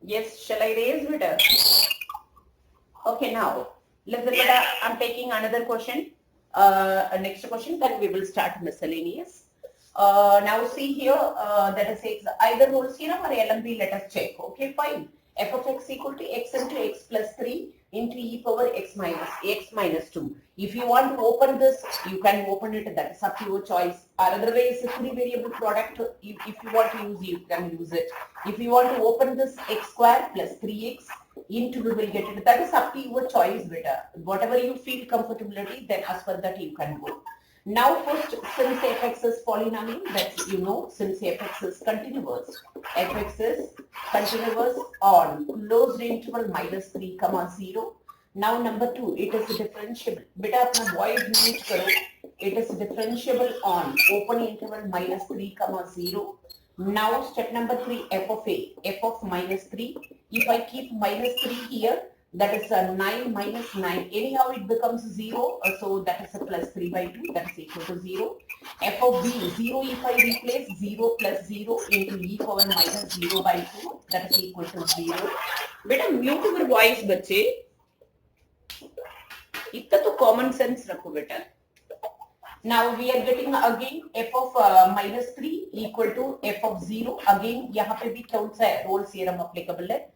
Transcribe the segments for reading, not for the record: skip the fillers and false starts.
Yes, shall I raise it? Okay, now listen, beta. I'm taking another question. Next question, then we will start miscellaneous. Now see here, that is either Rolle's theorem or LMB. Let us check. Okay, fine. F of x equal to x into x plus 3 into e power x minus 2. If you want to open this, you can open it. That is up to your choice. Or otherwise, three variable product. If you want to use, you can use it. If you want to open this x square plus 3x into, we will get it. That is up to your choice, beta. Whatever you feel comfortability, then as per that you can go. Now first, since fx is polynomial, that's since fx is continuous on closed interval minus 3 comma 0. Now number 2, it is differentiable. Beta apna void mute karo. It is differentiable on open interval minus 3 comma 0. Now step number 3, f of minus 3. If I keep minus 3 here, that is 9 minus 9. Anyhow, it becomes 0. So that is a plus 3 by 2. That is equal to 0. F of b, 0 if I replace 0 plus 0 into e power minus 0 by 2. That is equal to 0. Beta mute your voice, बच्चे. इतना तो common sense रखो बेटा. Now we are getting again f of minus 3 equal to f of 0. Again, यहाँ पे भी कौन सा है? Rolle's theorem applicable है.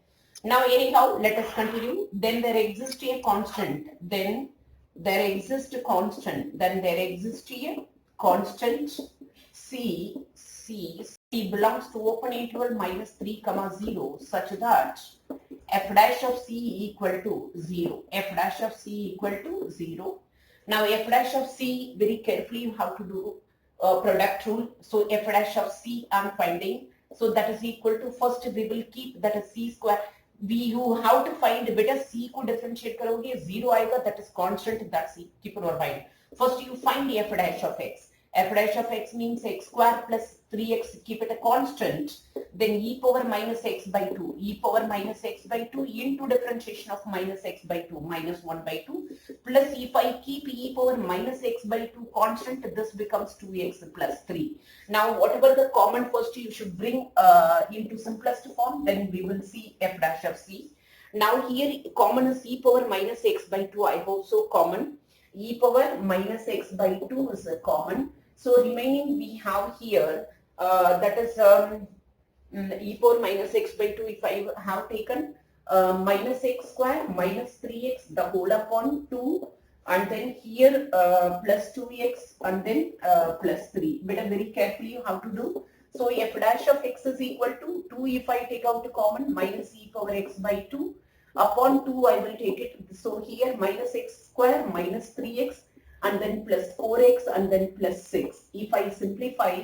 Now anyhow, let us continue. Then there exists a constant. Then there exists a constant C belongs to open interval minus 3 comma 0 such that f dash of C equal to 0. F dash of C equal to 0. Now f dash of C, very carefully you have to do product rule. So f dash of C I'm finding. So that is equal to, first we will keep that is C square. You have to find beta C को differentiate करोगे 0 आएगा, that is constant, that's C. Keep in your mind. First you find the f dash of x. F dash of x means x square plus 3x, keep it a constant. Then e power minus x by 2. E power minus x by 2 into differentiation of minus x by 2, minus 1 by 2. Plus if I keep e power minus x by 2 constant, this becomes 2x plus 3. Now whatever the common, first you should bring into simplest form, then we will see f dash of c. Now here common is e power minus x by 2, I hope so common. E power minus x by 2 is a common. So remaining we have here, that is e power minus x by 2, if I have taken minus x square minus 3x the whole upon 2, and then here plus 2x and then plus 3. But very carefully you have to do. So f dash of x is equal to 2 if I take out a common, minus e power x by 2 upon 2 I will take it. So here minus x square minus 3x and then plus 4x and then plus 6. If I simplify,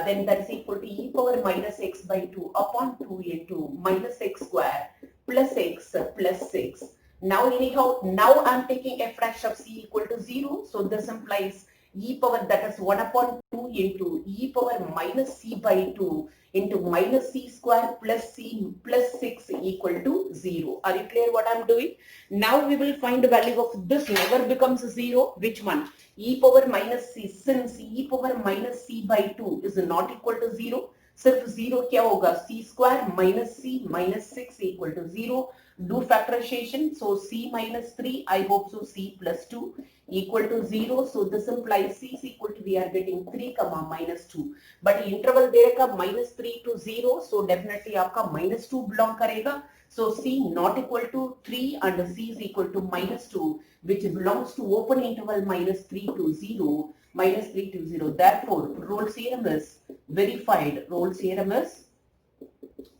then that is equal to e power minus x by 2 upon 2 into minus x square plus x plus 6. Now anyhow, now I'm taking f dash of c equal to 0. So this implies e power, that is 1 upon 2 into e power minus c by 2 into minus c square plus c plus 6 equal to 0. Are you clear what I'm doing? Now we will find the value of this never becomes 0. Which one? E power minus c. Since e power minus c by 2 is not equal to 0, सिर्फ 0 क्या होगा? c square minus c minus 6 equal to 0. Do factorization. So c minus 3, I hope so c plus 2 equal to 0. So this implies c is equal to, we are getting 3 comma minus 2. But interval देगा minus 3 to 0. So definitely आपका minus 2 belong करेगा. So c not equal to 3 and c is equal to minus 2, which belongs to open interval minus 3 to 0. Minus 3 to 0. Therefore, Rolle's theorem is verified. Rolle's theorem is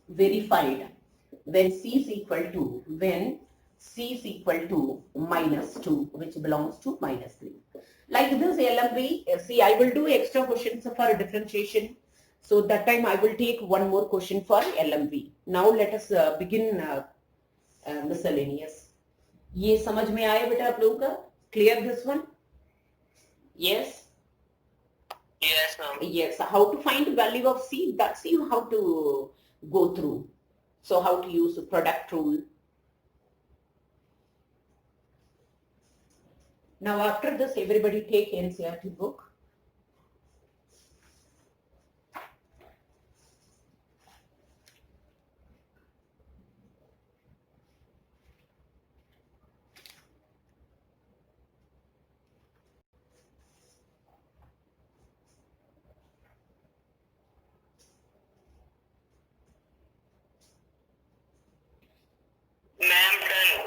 verified when c is equal to minus 2, which belongs to minus 3. Like this LMB, see, I will do extra questions for differentiation. So that time I will take one more question for LMB. Now let us begin miscellaneous. ये समझ में आया बेटा आप लोगों का? Clear this one? Yes. Yes, ma'am. Yes. How to find value of C? That's you how to go through. So how to use the product rule. Now after this, everybody take NCERT book.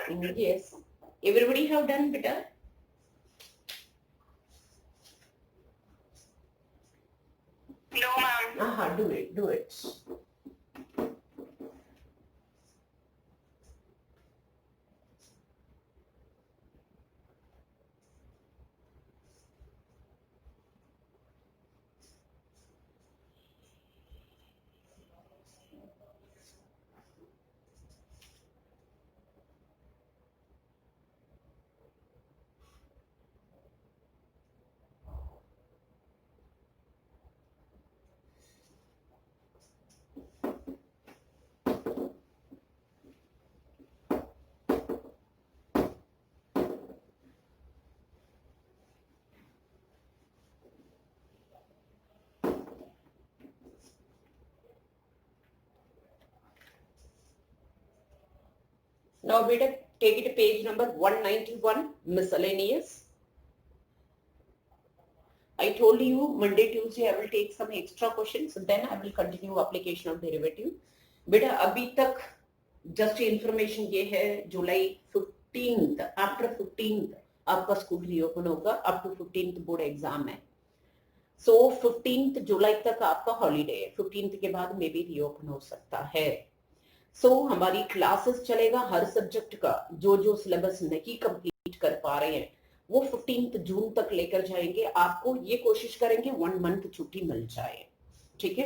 Yes. Everybody have done better? No, ma'am. Do it, do it. Now, beta, take it to page number 191, miscellaneous. I told you Monday, Tuesday, I will take some extra questions, then I will continue application of derivative. Beta, अभी तक just information ये है, जुलाई 15th, after 15th, आपका school reopen होगा, up to 15th board exam है. So 15th जुलाई तक आपका holiday है, 15th के बाद मे भी रीओपन हो सकता है. So हमारी क्लासेस चलेगा हर सब्जेक्ट का, जो सिलेबस नहीं कंप्लीट कर पा रहे हैं वो 15 जून तक लेकर जाएंगे. आपको ये कोशिश करेंगे 1 मंथ छुट्टी मिल जाए, ठीक है.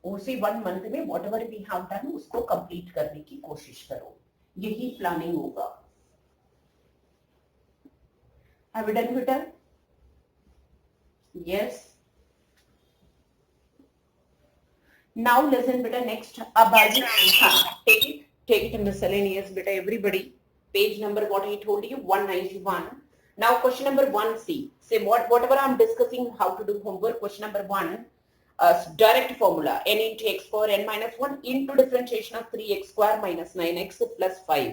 उसी 1 मंथ में whatever we have done उसको कंप्लीट करने की कोशिश करो, यही प्लानिंग होगा. हैव यू डन बेटा? Yes. Now listen beta, next about take it miscellaneous beta, everybody. Page number what I told you, 191. Now question number 1C. Say whatever I'm discussing how to do homework. Question number 1, direct formula n into x power n minus 1 into differentiation of 3x square minus 9x plus 5.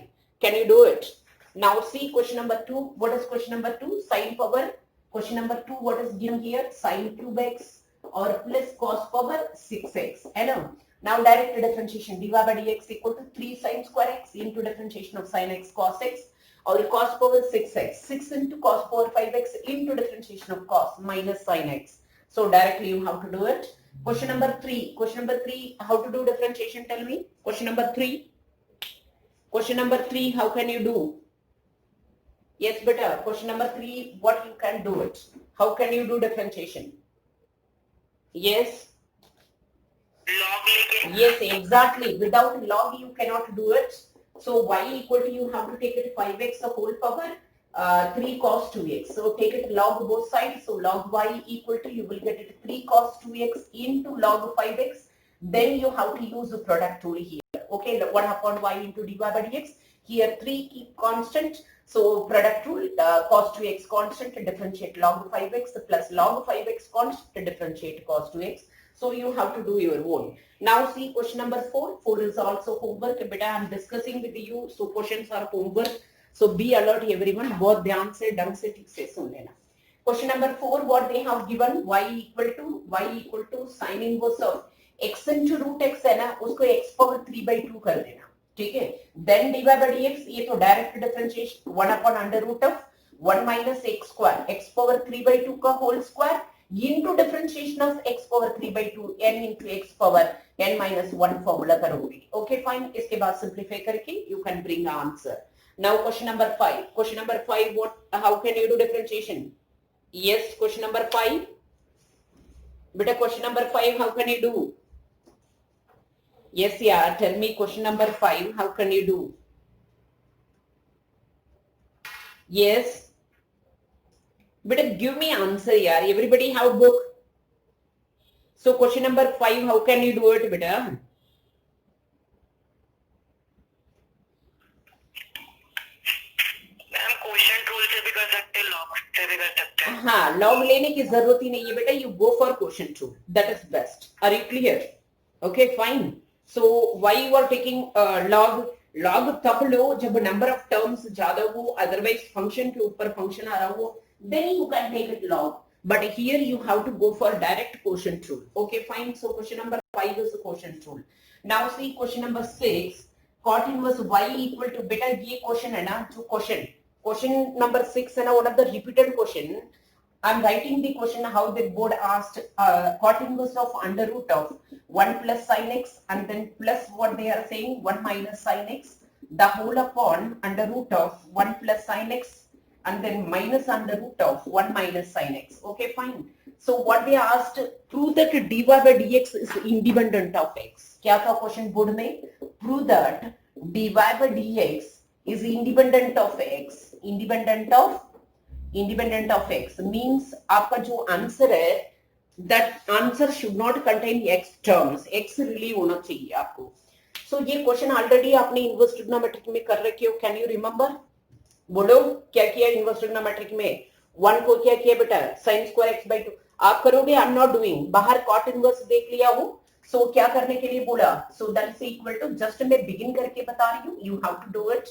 Can you do it? Now see question number 2. What is question number 2? Sine power. Question number 2, what is given here? Sine cube x or plus cos power 6x. Hello. Now direct differentiation, dy by dx equal to 3 sin square x into differentiation of sin x cos x or cos power 6x. 6 into cos power 5x into differentiation of cos minus sin x. So directly you have to do it. Question number 3. Question number 3, how to do differentiation? Tell me. Question number 3. Question number 3, how can you do? Yes, better. Question number 3, what you can do it? How can you do differentiation? Yes. Log लेके. Yes, exactly. Without log you cannot do it. So y equal to, you have to take it 5x the whole power 3 cos 2x. So take it log both sides. So log y equal to, you will get it 3 cos 2x into log 5x. Then you have to use the product rule here. Okay, 1 upon y into dy by dx. Here 3 keep constant. So product rule, cos 2x constant, differentiate log 5x plus log 5x constant, differentiate cos 2x. So you have to do your own. Now see question number 4. 4 is also homework. Beta, I am discussing with you. So questions are homework. So be alert everyone. बहुत ध्यान से ढंग से ठीक से सुन लेना. Question number 4, what they have given, y equal to sin inverse of x into root x है ना, उसको x power 3/2 कर देना. ठीक है. Then dy by dx, ये तो direct differentiation 1 upon under root of 1 minus x square, x power 3/2 का whole square into differentiation of x power 3/2 n into x power n minus 1 formula करोगे. Okay, fine. इसके बाद simplify करके you can bring the answer. Now question number 5. Question number 5, how can you do differentiation? Yes, question number 5. Beta, question number 5, how can you do? Yes, yeah, tell me question number 5, how can you do? Yes. Beta, give me answer, yaar. Everybody have book. So question number 5, how can you do it, beta? Ma'am question rule से भी कर सकते हैं, log से भी कर सकते हैं. हाँ, लॉग लेने की जरूरत ही नहीं है बेटा. You go for question rule. That is best. Are you clear? Okay, fine. So why you are taking log? Log तब लो जब number of terms ज्यादा हो, otherwise function के ऊपर function आ रहा हो, then you can take it log. But here you have to go for direct quotient rule. Okay, fine. So question number 5 is the quotient rule. Now see question number 6. cot inverse y equal to बेटा ये question है ना जो question number 6 है ना one of the repeated question. I'm writing the question how the board asked cot inverse of under root of 1 plus sin x and then plus what they are saying 1 minus sin x the whole upon under root of 1 plus sin x and then minus under root of 1 minus sin x. Okay, fine. So what they asked, prove that dy by dx is independent of x. क्या था question board में? Prove that dy by dx is independent of x. Independent of x means आपका जो answer है that answer should not contain x terms. x relieve होना चाहिए आपको. So ये क्वेश्चन ऑलरेडी आपने इनवर्स ट्रिग्नोमेट्रिक में कर रखे हो. Can you remember? बोलो क्या किया इनवर्स ट्रिग्नोमेट्रिक में? 1 को क्या किया बेटा? sin स्क्वायर x by 2 आप करोगे. I am not doing. बाहर कॉट इनवर्स देख लिया हूं. सो क्या करने के लिए बोला? So that is equal to just मैं बिगिन करके बता रही हूँ. You have to do it.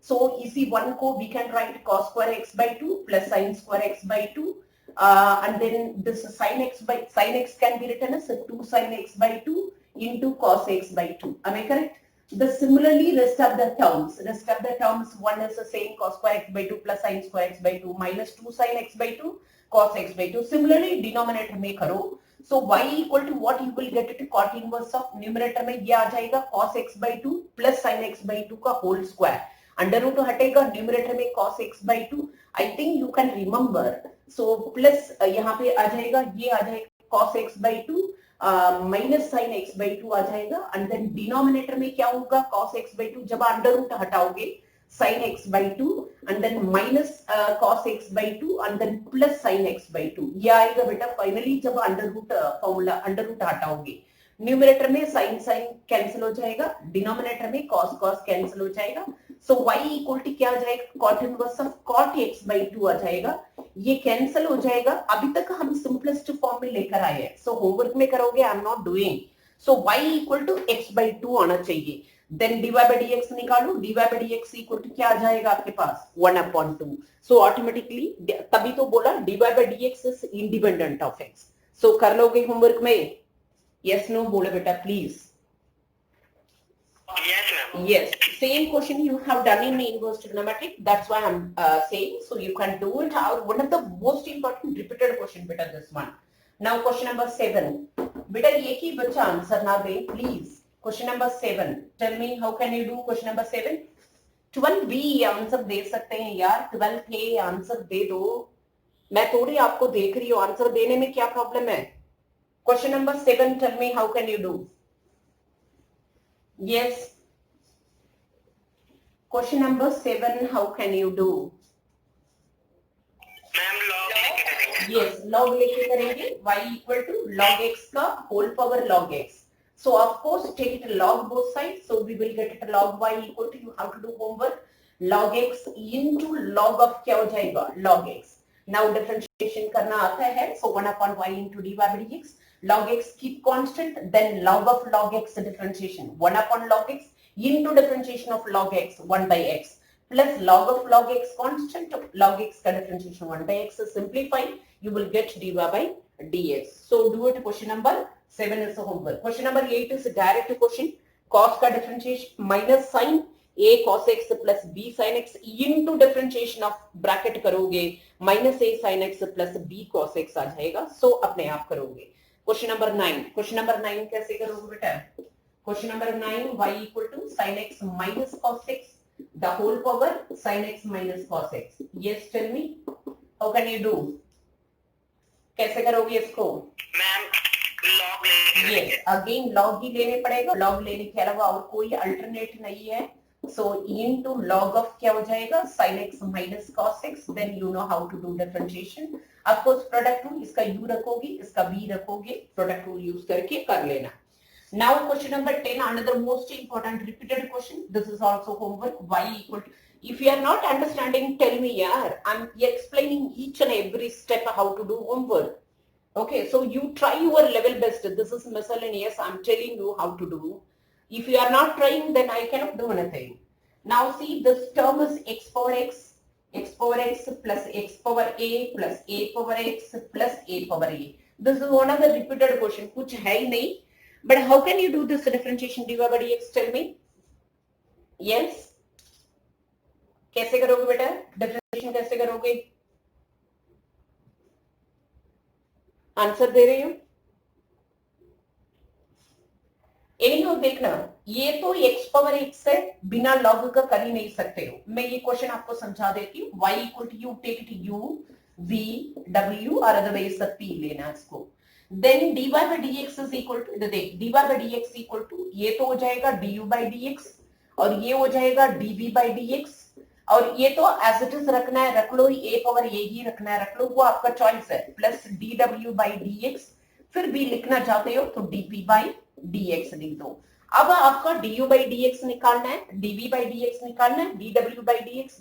So इसी 1 को we can write cos square x by 2 plus sin square x by 2 and then this sin x can be written as 2 sin x by 2 into cos x by 2. Am I correct? The similarly rest of the terms one is the same cos square x by 2 plus sin square x by 2 minus 2 sin x by 2 cos x by 2. Similarly denominator में करो. So y equal to what you will get it cot inverse of numerator में ये आ जाएगा cos x by 2 plus sin x by 2 का whole square. Under root हटेगा. numerator में cos x by 2. I think you can remember. So plus यहाँ पे आ जाएगा ये आ जाएगा cos x by 2 minus sine x by 2 आ जाएगा. एंड देन डिनोमिनेटर में क्या होगा? cos x by 2 जब अंडर रूट हटाओगे sin x by 2 and then minus cos x by 2 and then plus sin x by 2 ये आएगा बेटा फाइनली जब under root formula under root हटाओगे. न्यूमरेटर में sin कैंसिल हो जाएगा. डिनोमिनेटर में cos कैंसिल हो जाएगा. सो y इक्वल टू क्या आ जाएगा? cot inverse of cot x by 2 आ जाएगा. ये कैंसिल हो जाएगा. अभी तक हम सिंपलेस्ट फॉर्म में लेकर आए हैं. सो होमवर्क में करोगे. I am not doing. So y equal to x by 2 आना चाहिए. देन dy by dx निकालो. dy by dx equal to क्या आ जाएगा आपके पास? 1/2. सो ऑटोमेटिकली तभी तो बोला dy by dx is independent of x. सो कर लोगे होमवर्क में? यस नो बोलो बेटा please. Yes, ma'am. Yes, same question you have done in inverse trigonometric. That's why I'm saying. So you can do it out. One of the most important repeated question, beta, this one. Now question number 7. Beta, ये की बच्चा answer ना दे, please. Question number 7. Tell me how can you do question number 7? 12B answer दे सकते हैं यार. 12A answer दे दो. मैं थोड़ी आपको देख रही हूँ. आंसर देने में क्या प्रॉब्लम है? Question number 7. Tell me how can you do? Yes. Question number 7. How can you do? Ma'am log लेके करेंगे. Yes, log लेके करेंगे. Y equal to log x का whole power log x. So of course take it log both sides. So we will get it log y equal to, you have to do homework, log x into log of क्या हो जाएगा? Log x. Now differentiation करना आता है. So 1/y into dy by dx. Log x keep constant, then log of log x differentiation 1/log x into differentiation of log x 1 by x plus log of log x constant of log x का differentiation 1 by x. Simplify, you will get dy by dx. So do it. Question number 7 is the homework. Question number 8 is a direct question. Cos का differentiation minus sin a cos x plus b sin x into differentiation of bracket करोगे minus a sin x plus b cos x आ जाएगा. So अपने आप करोगे. Question number 9. Question number 9 कैसे करोगे बेटा? Question number 9, y equal to sin x minus cos x the whole power sin x minus cos x. Yes, tell me how can you do? कैसे करोगे इसको? मैम log लेके करेंगे. Yes, again log ही लेने पड़ेगा. log लेने के अलावा और कोई अल्टरनेट नहीं है. So into log of क्या हो जाएगा? sin x minus cos x. Then you know how to do differentiation. Of course product rule, इसका u रखोगे, इसका v रखोगे. Product rule use करके कर लेना. Now question number 10, another most important repeated question. This is also homework. Y equal to, if you are not understanding, tell me yaar. I'm explaining each and every step how to do homework. Okay, so you try your level best. This is miscellaneous. I'm telling you how to do. If you are not trying, then I cannot do anything. Now see, this term is x power x plus x power a plus a power x plus a power a. This is one of the repeated question. कुछ है ही नहीं. But how can you do this differentiation dy by dx? Tell me. Yes, कैसे करोगे बेटा, differentiation कैसे करोगे, answer दे रही हूं। एनीहाउ देखना, ये तो x पावर x है, बिना लॉग का कर ही नहीं सकते हो। मैं ये क्वेश्चन आपको समझा देती हूँ। y equal to you take it u v w और अदरवाइज p लेना इसको। Then dy by dx is equal to, देख dy by dx equal to ये तो हो जाएगा du by dx और ये हो जाएगा dv by dx और ये तो एज इट इज रखना है रख लो, a पावर a ही रखना है रख लो, वो आपका चॉइस है, प्लस dw by dx, फिर भी लिखना चाहते हो तो dp by dx लिख दो। अब आपका du by dx निकालना है, dv by dx निकालना है, dw by dx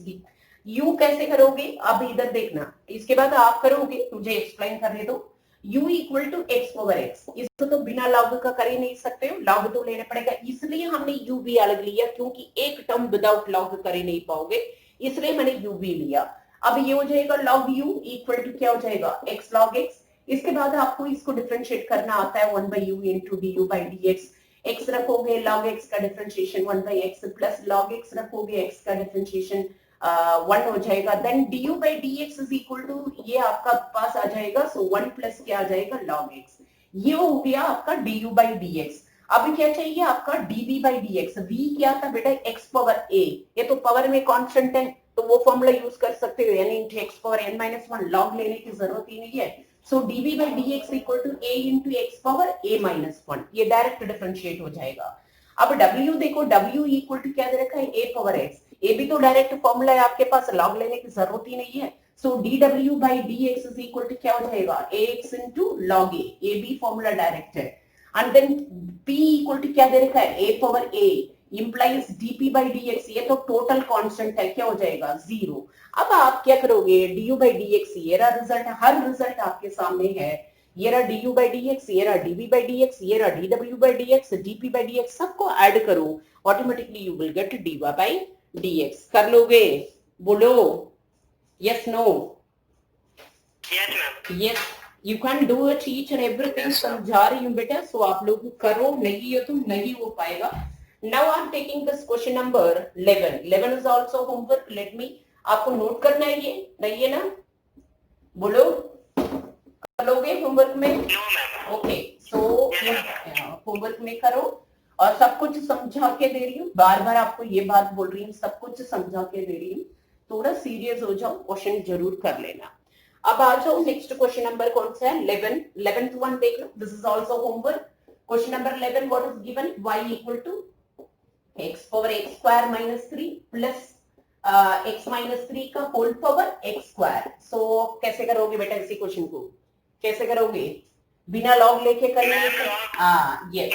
u कैसे करोगे, अब इधर देखना, इसके बाद आप करोगे, मुझे एक्सप्लेन करने दो। u equal to x over x, इसको तो बिना लॉग का कर ही नहीं सकते हो, लॉग तो लेना पड़ेगा, इसलिए हमने u भी अलग लिया, क्योंकि एक टर्म विदाउट लॉग कर ही नहीं पाओगे, इसलिए मैंने u भी लिया। अब ये हो जाएगा log u इक्वल टू क्या हो जाएगा, x log x। इसके बाद आपको इसको डिफरेंशिएट करना आता है 1 by u into du by dx, x रखोगे log x का differentiation 1 by x plus log x रखोगे x का डिफरेंशिएशन 1 हो जाएगा, then du by dx is equal to ये आपका पास आ जाएगा, सो 1 प्लस क्या आ जाएगा log x, ये हो गया आपका du by dx। अब क्या चाहिए आपका dv by dx, v क्या था बेटा x पावर a, ये तो पावर में कांस्टेंट है तो वो फॉर्मूला यूज कर सकते हो, यानी x power n minus 1, log लेने की जरूरत ही नहीं है। So dv by dx equal to a into x power a minus 1, ये डायरेक्ट डिफरेंशिएट हो जाएगा। अब w देखो, w इक्वल टू क्या दे रखा है, a पावर x, a भी तो डायरेक्ट फॉर्मूला है आपके पास, लॉग लेने की जरूरत ही नहीं है। So dw by dx is equal to क्या हो जाएगा, ax इंटू log a भी फॉर्मूला डायरेक्ट है, and then p equal to क्या दे रखा है, a power a implies dp by dx, ये तो टोटल कांस्टेंट है, क्या हो जाएगा 0। अब आप क्या करोगे, du by dx, ये रहा रिजल्ट, हर रिजल्ट आपके सामने है, ये रहा du by dx, ये रहा dv by dx, ये रहा dw by dx, dp by dx, सबको ऐड करो, automatically you will get dy by dx। कर लोगे, बोलो yes no, yes ma'am, yes you can do it, each and everything समझा रही हूँ बेटा, सो आप लोग करो, नहीं हो तो नहीं हो पाएगा। Now I'm taking this question number 11. 11 is also homework. Let me, आपको नोट करना है ये, नहीं है ना, बोलो कर लोगे होमवर्क में, नो मैम, ओके, सो होमवर्क में करो और सब कुछ समझा के दे रही हूँ, बार बार आपको ये बात बोल रही हूँ, सब कुछ समझा के दे रही हूँ, थोड़ा सीरियस हो जाओ, क्वेश्चन जरूर कर लेना। अब आ जाओ नेक्स्ट क्वेश्चन नंबर कौन सा है, 11th वन देख लो, this is also homework. Question number 11, what is given, y equal to x power x square minus 3 plus x minus 3 का whole power x square. So कैसे करोगे बेटा इसी क्वेश्चन को, कैसे करोगे, बिना लॉग लेके करेंगे, yes,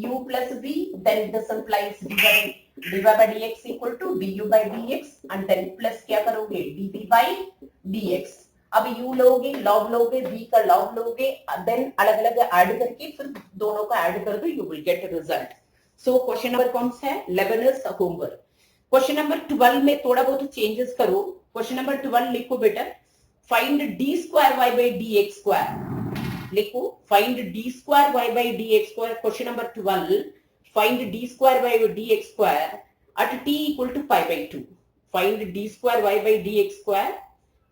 u plus v, then this implies dy by dx equal to du by dx and then plus क्या करोगे dv by dx। अब u लोगे, लॉग लोगे, v का लॉग लोगे, देन अलग अलग ऐड करके फिर दोनों का ऐड कर दो, you will get result. So question number कौन सा है, 11 इज होमवर्क। क्वेश्चन नंबर 12 में थोड़ा बहुत चेंजेस करो, क्वेश्चन नंबर 12 लिखो बेटा, find d square y by dx square, लिखो find d square y by dx square, question number 12, find d square y by dx square at t equal to pi by 2, find d square y by dx square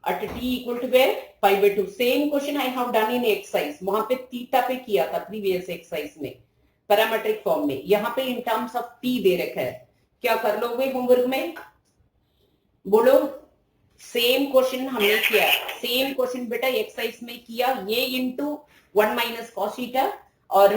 at t equal to where, pi by 2। Same question I have done in exercise, वहां पे theta पे किया था previous exercise में, parametric form में, यहाँ पे in terms of t दे रखा है, क्या कर लोगे होमवर्क में, बोलो। सेम क्वेश्चन हमने किया, सेम क्वेश्चन बेटा एक्सरसाइज में किया, ये इनटू 1 माइनस cos थीटा और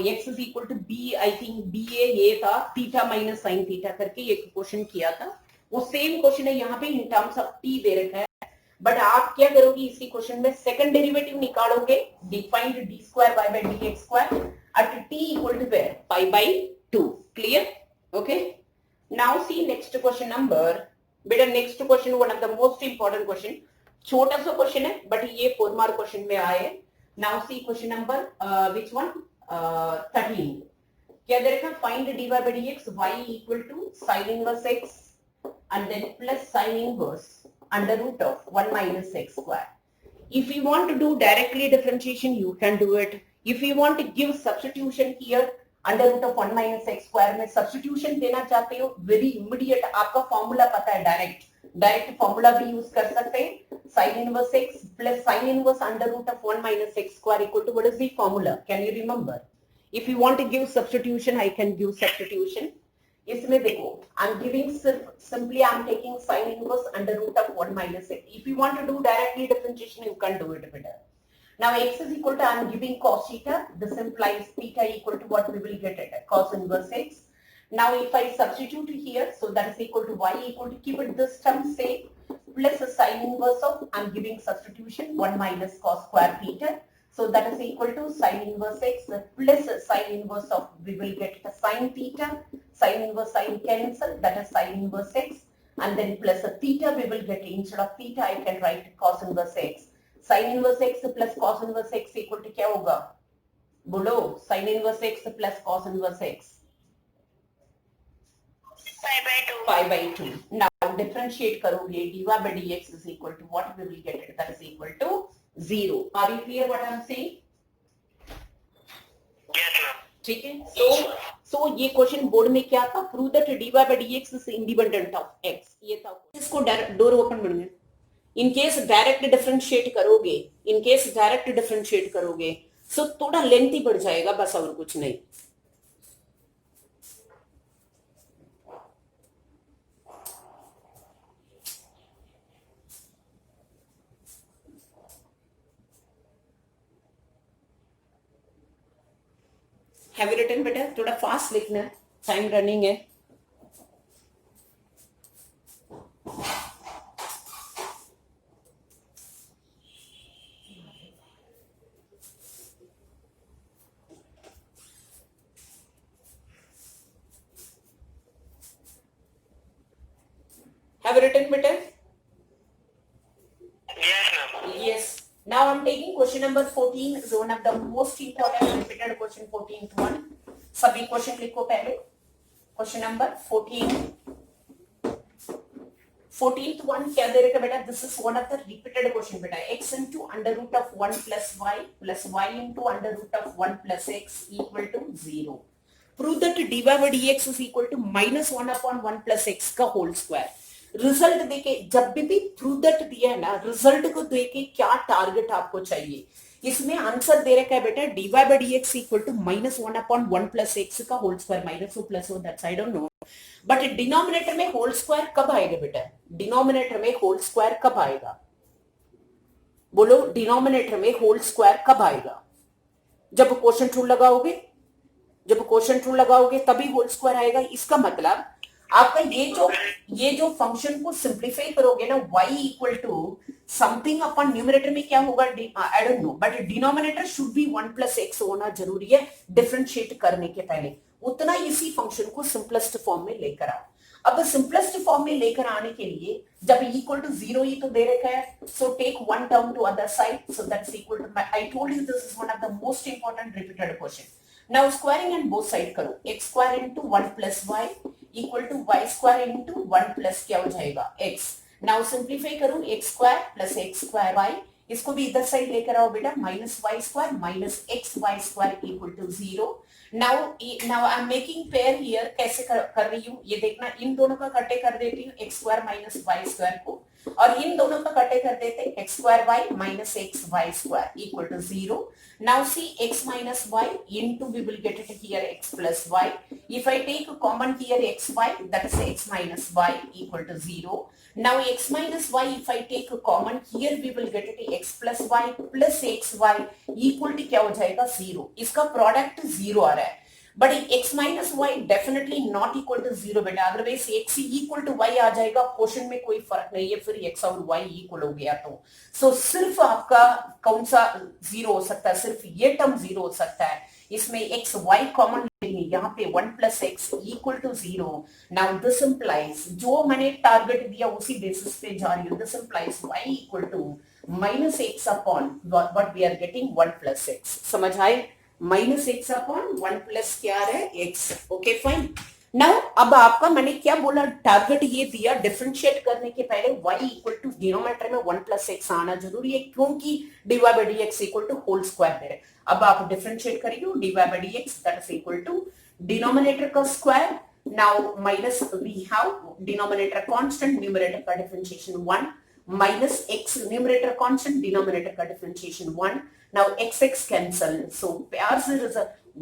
x is equal to b, I think b ये था, थीटा माइनस sin थीटा करके एक क्वेश्चन किया था, वो सेम क्वेश्चन है, यहाँ पे इन टर्म्स ऑफ t दे रखा है। बट आप क्या करोगे इसी क्वेश्चन में, सेकंड डेरिवेटिव निकालोगे, defined d square y by dx square at t equal to where, pi by 2, clear, okay। Now see next question number, बेटा next question one of the most important question, छोटा सा question है but ये 4 mark question में आए। Now see question number which one, 13, क्या दे रखा, find dy by dx y equal to sin inverse x and then plus sin inverse under root of 1 minus x square। If you want to do directly differentiation, you can do it. If you want to give substitution here, under root of 1 minus x square में substitution देना चाहते हो, very immediate, आपका formula पता है, direct formula भी use कर सकते हैं, sin inverse x plus sin inverse under root of 1 minus x square equal to what is the formula? Can you remember? If you want to give substitution, I can give substitution. इसमें देखो, I'm giving simply I'm taking sin inverse under root of 1 minus x. If you want to do directly differentiation, you can do it better. Now x is equal to, I'm giving cos theta. This implies theta equal to what we will get at cos inverse x. Now if I substitute here, so that is equal to y equal to, keep it this term same, plus a sin inverse of, I'm giving substitution, 1 minus cos square theta. So that is equal to sin inverse x plus sin inverse of, we will get the sin theta, sin inverse sin cancel, that is sin inverse x, and then plus a theta we will get, instead of theta I can write cos inverse x. Sin inverse x plus cos inverse x equal to क्या होगा? बोलो, sin inverse x plus cos inverse x. pi by 2. Now differentiate करोगे, dy by dx is equal to what we will get it, that is equal to 0. Are you clear what I am saying? Yes, ma'am. ठीक है. So ये question board में क्या था? Prove that dy by dx is independent of x. ये था. इसको door open बन गया. इन केस डायरेक्ट डिफरेंशिएट करोगे सो थोड़ा लेंथी बढ़ जाएगा, बस और कुछ नहीं. हैव यू रिटन बेटा? थोड़ा फास्ट लिखना, टाइम रनिंग है. Have you written better? Yes, ma'am. Yes. Now I'm taking question number 14 is one of the most important repeated question, 14th one. सभी क्वेश्चन लिखो पहले. क्वेश्चन नंबर 14th one क्या दे रखा बेटा? This is one of the repeated question बेटा. X into under root of 1 plus y into under root of 1 plus x equal to 0. Prove that dy by dx is equal to minus 1 upon 1 plus x का whole square. Result देके, जब भी prove that दिया है ना, result को देके क्या टारगेट आपको चाहिए. इसमें आंसर दे रखा है बेटा dy by dx equal to minus 1 upon 1 plus x का होल स्क्वायर, माइनस हो प्लस हो, that's I don't know. But denominator में होल स्क्वायर कब आएगा बेटा? डिनोमिनेटर में होल स्क्वायर कब आएगा? बोलो, डिनोमिनेटर में होल स्क्वायर कब आएगा? जब क्वेश्चन ट्रू लगाओगे तभी होल स्क्वायर आएगा. इसका मतलब आपका ये जो फंक्शन को सिंप्लीफाई करोगे ना, y equal to something upon numerator में क्या होगा I don't know, but denominator should be 1 plus x होना जरूरी है डिफरेंशिएट करने के पहले. उतना इसी फंक्शन को सिंपलेस्ट फॉर्म में लेकर आओ. अब सिंपलेस्ट फॉर्म में लेकर आने के लिए जब इक्वल टू 0 ही तो दे रखा है, so take one term to other side, so that's equal to, I told you this is one of the most important repeated question. Now squaring and both side करो. x square into 1 plus y equal to y square into 1 plus क्या हो जाएगा x. Now simplify करो, x square plus x square y, इसको भी इधर side लेकर आओ बेटा, minus y square minus x y square equal to 0. Now I am making pair here. कैसे कर रही हूँ ये देखना. इन दोनों का कटे कर देती हूँ, x square minus y square को, और इन दोनों का कटे कर देते x square y minus x y square equal to 0. Now see x minus y into, we will get it here x plus y. If I take a common here xy, that is x minus y equal to 0. Now x minus y, if I take a common here, we will get it x plus y plus xy equal to क्या हो जाएगा 0. इसका product 0 आ रहा है, but x minus y definitely not equal to 0 बेटा. Otherwise x equal to y आ जाएगा, क्वेश्चन में कोई फर्क नहीं है, फिर x और y इक्वल हो गया तो. सो सिर्फ आपका कौन सा 0 हो सकता है? सिर्फ ये टर्म 0 हो सकता है. इसमें x y कॉमन लेंगे, यहाँ पे 1 plus x equal to 0. Now this implies, जो मैंने टारगेट दिया उसी बेसिस पे जा रही हूँ. This implies y equal to minus x upon what we are getting 1 plus x. समझ आए? माइनस एक्स अपॉन 1 प्लस क्या है x. Okay fine. नाउ अब आपका मैंने क्या बोला, टारगेट ये दिया डिफरेंशिएट करने के पहले y इक्वल टू डिनोमिनेटर में 1 प्लस एक्स आना जरूरी है, क्योंकि dy by d x equal to whole square दे रहे। अब आप डिफरेंशिएट करिए dy by d x that is equal to denominator का square, now minus we have denominator constant, numerator का differentiation 1 minus x, numerator constant, denominator का differentiation 1. Now x cancel, so प्यार से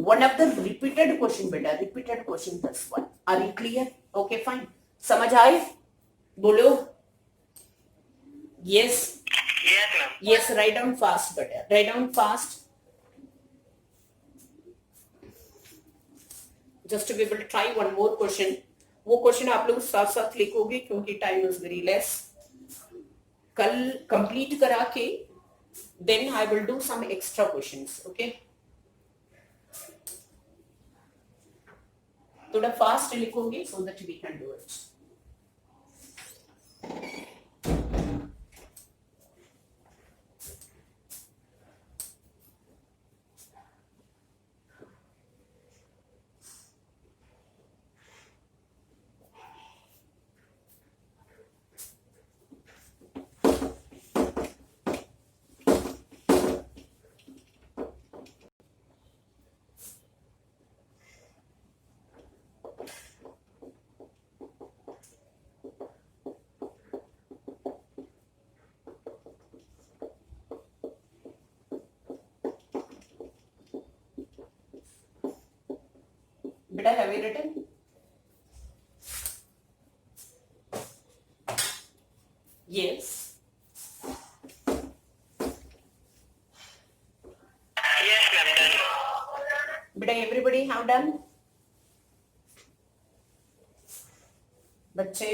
one of the repeated question बेटा, repeated question this one. Are you clear? Okay, fine. समझ आए? बोलो. Yes. Yes, ma'am. Yes, write down fast बेटा, write down fast. Just we will try one more question. वो question आप लोग साथ साथ लिखोगे क्योंकि time is very less. कल कंप्लीट करा के then I will do some extra questions, okay? थोड़ा फास्ट लिखोगे so that we can do it. बेटा have you written? Yes. Yes, ma'am, done. बेटा everybody have done? बच्चे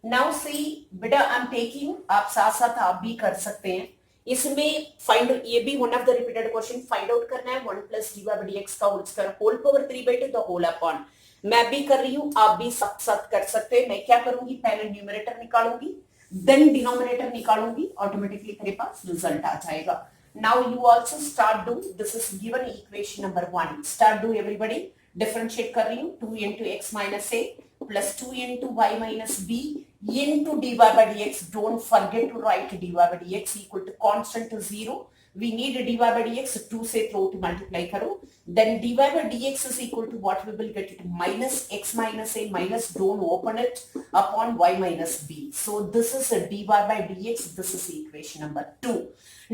नाउ सी बेटा I am taking, आप साथ साथ आप भी कर सकते हैं इसमें फाइंड, ये भी one of the repeated question, find out करना है 1 plus d by d x का whole square whole power 3/2 the whole upon. मैं भी कर रही हूं, आप भी साथ साथ कर सकते हैं. मैं क्या करूंगी, पहले न्यूमरेटर निकालूंगी देन डिनोमिनेटर निकालूंगी, ऑटोमेटिकली तेरे पास रिजल्ट आ जाएगा. Now you also start do, this is given equation number 1. Start do everybody. Differentiate कर रही हूं 2 into x minus a plus 2 into y minus b into dy by dx. Don't forget to write dy by dx equal to constant to 0. We need dy by dx, 2 से throw to multiply करो. Then dy by dx is equal to what we will get it, minus x minus a minus, don't open it, upon y minus b. So this is a dy by dx. This is equation number 2.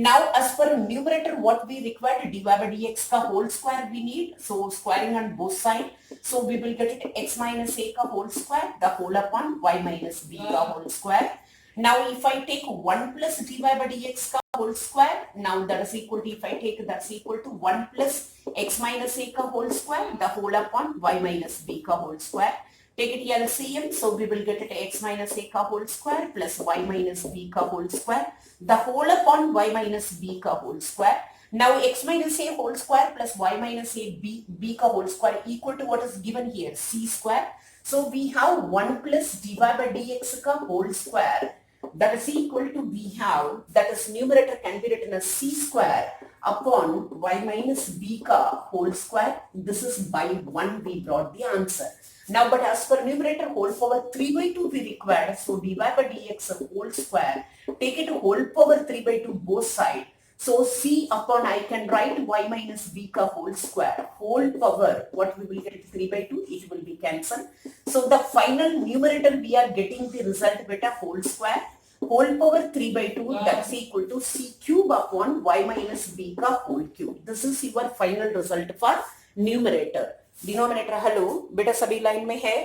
Now as per numerator what we require, dy by dx का whole square we need, so squaring on both side, so we will get it x minus a का whole square the whole upon y minus b का whole square. Now if I take 1 plus dy by dx का whole square, now that is equal to, if I take that's equal to 1 plus x minus a का whole square the whole upon y minus b का whole square. Take it LCM, so we will get it x minus a का whole square plus y minus b का whole square the whole upon y minus b का whole square. Now x minus a whole square plus y minus a b का whole square equal to what is given here, c square. So we have 1 plus dy by dx का whole square, that is equal to, we have, that is numerator can be written as c square upon y minus b का whole square. This is by 1 we brought the answer. Now but as per numerator whole power 3/2 we required, so dy by dx whole square, take it whole power 3/2 both side, so c upon, I can write y minus b ka whole square whole power, what we will get 3/2, it will be cancelled. So the final numerator we are getting the result beta whole square whole power 3/2, that's equal to c cube upon y minus b ka whole cube. This is your final result for numerator. Denominator hello बेटा सभी line में है?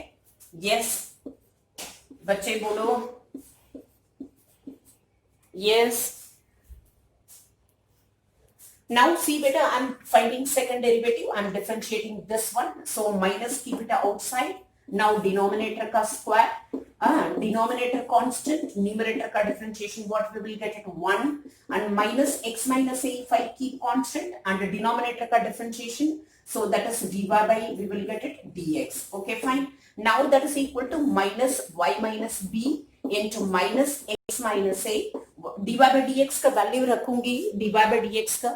Yes बच्चे बोलो yes. Now see beta, I'm finding second derivative, I'm differentiating this one, so minus keep it outside. Now denominator का square, denominator constant, numerator का differentiation what we will get it 1, and minus x minus a if I keep constant, and the denominator का differentiation, so that is dy by, we will get it dx. Okay fine. Now that is equal to minus y minus b into minus x minus a. dy by dx का value रखूंगी, dy by dx का